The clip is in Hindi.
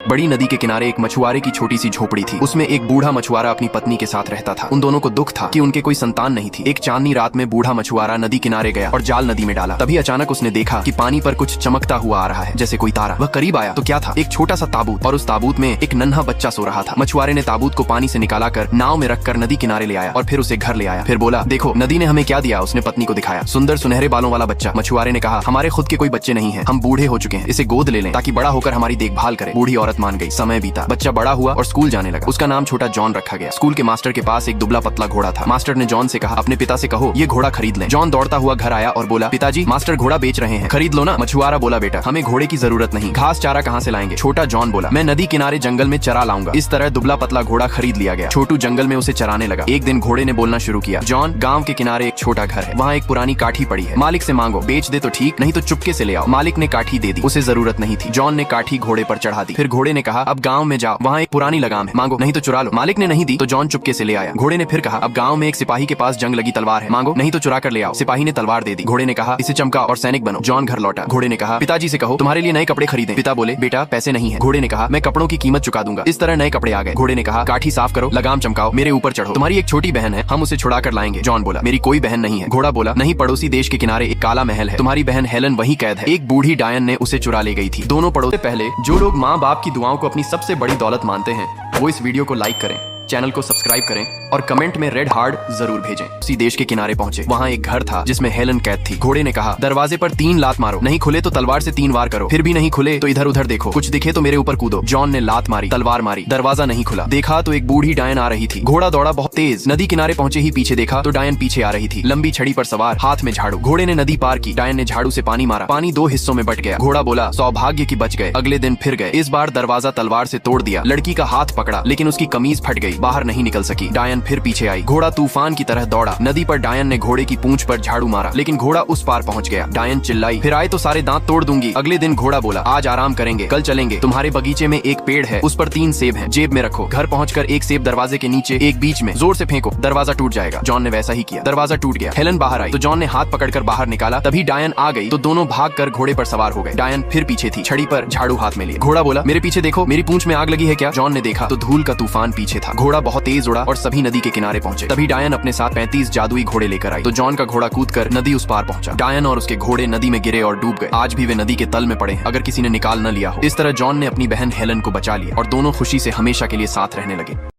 बड़ी नदी के किनारे एक मछुआरे की छोटी सी झोपड़ी थी। उसमें एक बूढ़ा मछुआरा अपनी पत्नी के साथ रहता था। उन दोनों को दुख था कि उनके कोई संतान नहीं थी। एक चांदनी रात में बूढ़ा मछुआरा नदी किनारे गया और जाल नदी में डाला। तभी अचानक उसने देखा कि पानी पर कुछ चमकता हुआ आ रहा है, जैसे कोई तारा। वह करीब आया तो क्या था, एक छोटा सा ताबूत, और उस ताबूत में एक नन्हा बच्चा सो रहा था। मछुआरे ने ताबूत को पानी से निकाला कर नाव में रखकर नदी किनारे ले आया और फिर उसे घर ले आया। फिर बोला, देखो नदी ने हमें क्या दिया। उसने पत्नी को दिखाया, सुंदर सुनहरे बालों वाला बच्चा। मछुआरे ने कहा, हमारे खुद के कोई बच्चे नहीं है, हम बूढ़े हो चुके हैं, इसे गोद ले लें ताकि बड़ा होकर हमारी देखभाल करे। बूढ़ी औरत मान गई। समय बीता, बच्चा बड़ा हुआ और स्कूल जाने लगा। उसका नाम छोटा जॉन रखा गया। स्कूल के मास्टर के पास एक दुबला पतला घोड़ा था। मास्टर ने जॉन से कहा, अपने पिता से कहो ये घोड़ा खरीद लें। जॉन दौड़ता हुआ घर आया और बोला, पिताजी मास्टर घोड़ा बेच रहे हैं, खरीद लो ना। मछुआरा बोला, बेटा हमें घोड़े की जरूरत नहीं, घास चारा कहाँ से लाएंगे। छोटा जॉन बोला, मैं नदी किनारे जंगल में चरा लाऊंगा। इस तरह दुबला पतला घोड़ा खरीद लिया गया। छोटू जंगल में उसे चराने लगा। एक दिन घोड़े ने बोलना शुरू किया, जॉन गाँव के किनारे एक छोटा घर है, वहाँ एक पुरानी काठी पड़ी है, मालिक से मांगो, बेच दे तो ठीक, नहीं तो चुपके से ले आओ। मालिक ने काठी दे दी, उसे जरूरत नहीं थी। जॉन ने काठी घोड़े पर चढ़ा दी। फिर घोड़े ने कहा, अब गाँव में जाओ, वहाँ एक पुरानी लगाम है, मांगो नहीं तो चुरा लो। मालिक ने नहीं दी तो जॉन चुपके से ले आया। घोड़े ने फिर कहा, अब गांव में एक सिपाही के पास जंग लगी तलवार है, मांगो नहीं तो चुरा कर ले आओ। सिपाही ने तलवार दे दी। घोड़े ने कहा, इसे चमका और सैनिक बनो। जॉन घर लौटा। घोड़े ने कहा, पिताजी से कहो तुम्हारे लिए नए कपड़े खरीदें। पिता बोले, बेटा पैसे नहीं है। घोड़े ने कहा, मैं कपड़ों की कीमत चुका दूंगा। इस तरह नए कपड़े आ गए। घोड़े ने कहा, काठी साफ करो, लगाम चमकाओ, मेरे ऊपर चढ़ो, तुम्हारी एक छोटी बहन है, हम उसे छुड़ा कर लाएंगे। जॉन बोला, मेरी कोई बहन नहीं है। घोड़ा बोला, नहीं, पड़ोसी देश के किनारे एक काला महल है, तुम्हारी बहन हेलन वहीं कैद है, एक बूढ़ी डायन ने उसे चुरा ले गई थी। दोनों पड़ोसी पहले जो लोग माँ बाप की दुआओं को अपनी सबसे बड़ी दौलत मानते हैं, वो इस वीडियो को लाइक करें, चैनल को सब्सक्राइब करें और कमेंट में रेड हार्ट जरूर भेजें। उसी देश के किनारे पहुंचे। वहाँ एक घर था जिसमें हेलन कैद थी। घोड़े ने कहा, दरवाजे पर 3 लात मारो, नहीं खुले तो तलवार से 3 वार करो, फिर भी नहीं खुले तो इधर उधर देखो, कुछ दिखे तो मेरे ऊपर कूदो। जॉन ने लात मारी, तलवार मारी, दरवाजा नहीं खुला। देखा तो एक बूढ़ी डायन आ रही थी। घोड़ा दौड़ा बहुत तेज। नदी किनारे पहुंचे ही पीछे देखा तो डायन पीछे आ रही थी, लंबी छड़ी पर सवार, हाथ में झाड़ू। घोड़े ने नदी पार की। डायन ने झाड़ू से पानी मारा, पानी 2 हिस्सों में बट गया। घोड़ा बोला, सौभाग्य की बच गए। अगले दिन फिर गए। इस बार दरवाजा तलवार से तोड़ दिया। लड़की का हाथ पकड़ा लेकिन उसकी कमीज फट गई, बाहर नहीं निकल सकी। डायन फिर पीछे आई। घोड़ा तूफान की तरह दौड़ा। नदी पर डायन ने घोड़े की पूंछ पर झाड़ू मारा लेकिन घोड़ा उस पार पहुंच गया। डायन चिल्लाई, फिर आए तो सारे दांत तोड़ दूंगी। अगले दिन घोड़ा बोला, आज आराम करेंगे, कल चलेंगे। तुम्हारे बगीचे में एक पेड़ है, उस पर 3 सेब हैं, जेब में रखो। घर पहुंचकर एक सेब दरवाजे के नीचे, एक बीच में, जोर से फेंको, दरवाजा टूट जाएगा। जॉन ने वैसा ही किया। दरवाजा टूट गया। हेलन बाहर आई तो जॉन ने हाथ पकड़कर बाहर निकाला। तभी डायन आ गई तो दोनों भागकर घोड़े पर सवार हो गए। डायन फिर पीछे थी, छड़ी पर झाड़ू हाथ में लिए। घोड़ा बोला, मेरे पीछे देखो, मेरी पूंछ में आग लगी है क्या। जॉन ने देखा तो धूल का तूफान पीछे था। घोड़ा बहुत तेज उड़ा और सभी नदी के किनारे पहुंचे। तभी डायन अपने साथ 35 जादुई घोड़े लेकर आई तो जॉन का घोड़ा कूदकर नदी उस पार पहुंचा। डायन और उसके घोड़े नदी में गिरे और डूब गए। आज भी वे नदी के तल में पड़े हैं, अगर किसी ने निकाल न लिया हो। इस तरह जॉन ने अपनी बहन हेलन को बचा लिया और दोनों खुशी से हमेशा के लिए साथ रहने लगे।